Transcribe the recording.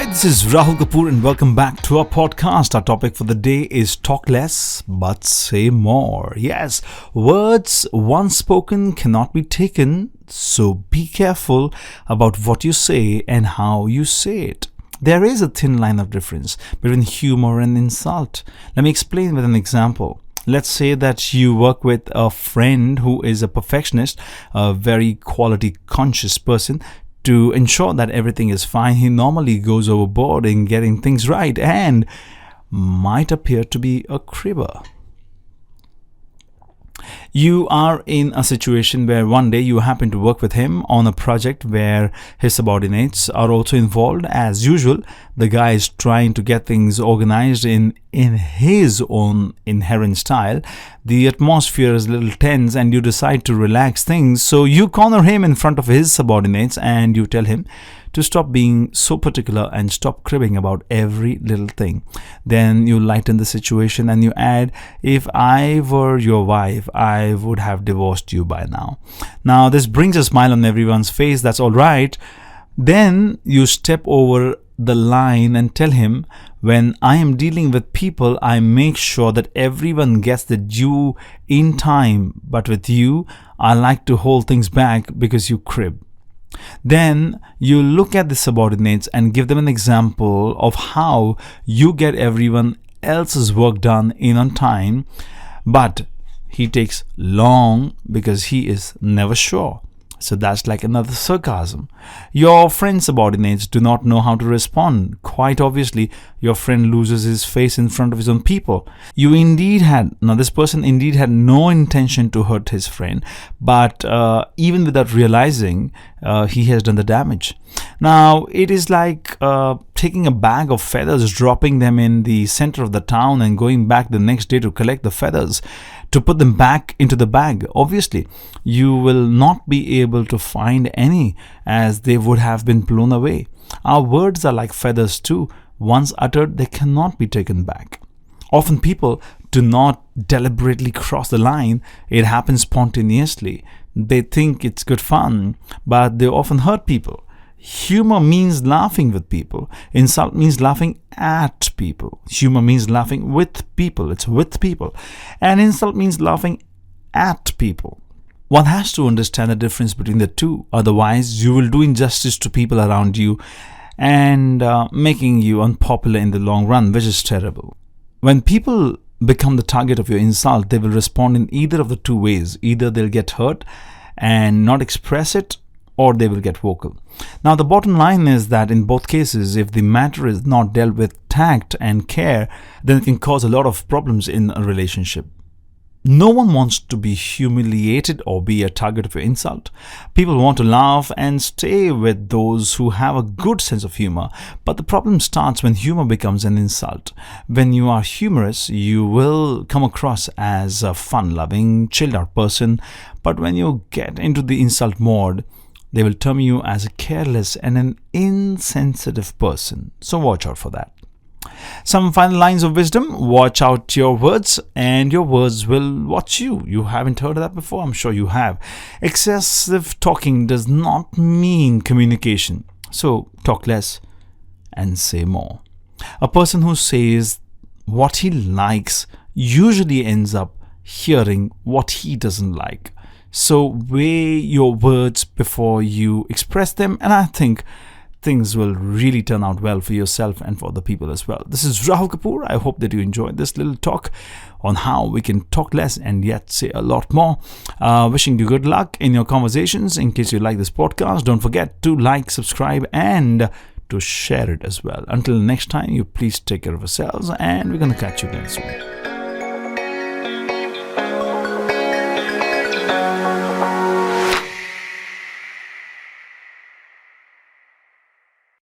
Hi, this is Rahul Kapoor and welcome back to our podcast. Our topic for the day is talk less but say more. Yes, words once spoken cannot be taken, so be careful about what you say and how you say it. There is a thin line of difference between humor and insult. Let me explain with an example. Let's say that you work with a friend who is a perfectionist, a very quality conscious person. To ensure that everything is fine, he normally goes overboard in getting things right and might appear to be a cribber. You are in a situation where one day you happen to work with him on a project where his subordinates are also involved. As usual, the guy is trying to get things organized in his own inherent style. The atmosphere is a little tense and you decide to relax things. So you corner him in front of his subordinates and you tell him to stop being so particular and stop cribbing about every little thing. Then you lighten the situation and you add, if I were your wife, I would have divorced you by now. Now, this brings a smile on everyone's face. That's all right. Then you step over the line and tell him, when I am dealing with people, I make sure that everyone gets the due in time. But with you, I like to hold things back because you crib. Then you look at the subordinates and give them an example of how you get everyone else's work done in on time, but he takes long because he is never sure. So that's like another sarcasm. Your friend's subordinates do not know how to respond. Quite obviously, your friend loses his face in front of his own people. This person indeed had no intention to hurt his friend, but even without realizing, he has done the damage. Now, it is like taking a bag of feathers, dropping them in the center of the town and going back the next day to collect the feathers, to put them back into the bag. Obviously, you will not be able to find any, as they would have been blown away. Our words are like feathers too. Once uttered, they cannot be taken back. Often people do not deliberately cross the line. It happens spontaneously. They think it's good fun, but they often hurt people. Humor means laughing with people. Insult means laughing at people. Humor means laughing with people. It's with people. And insult means laughing at people. One has to understand the difference between the two. Otherwise, you will do injustice to people around you and making you unpopular in the long run, which is terrible. When people become the target of your insult, they will respond in either of the two ways. Either they'll get hurt and not express it, or they will get vocal. Now, the bottom line is that in both cases, if the matter is not dealt with tact and care, then it can cause a lot of problems in a relationship. No one wants to be humiliated or be a target of your insult. People want to laugh and stay with those who have a good sense of humor. But the problem starts when humor becomes an insult. When you are humorous, you will come across as a fun-loving, chilled-out person. But when you get into the insult mode, they will term you as a careless and an insensitive person. So watch out for that. Some final lines of wisdom: watch out your words and your words will watch you. You haven't heard of that before? I'm sure you have. Excessive talking does not mean communication. So talk less and say more. A person who says what he likes usually ends up hearing what he doesn't like. So weigh your words before you express them, and I think things will really turn out well for yourself and for the people as well. This is Rahul Kapoor. I hope that you enjoyed this little talk on how we can talk less and yet say a lot more. Wishing you good luck in your conversations. In case you like this podcast, don't forget to like, subscribe, and to share it as well. Until next time, you please take care of yourselves, and we're going to catch you again soon.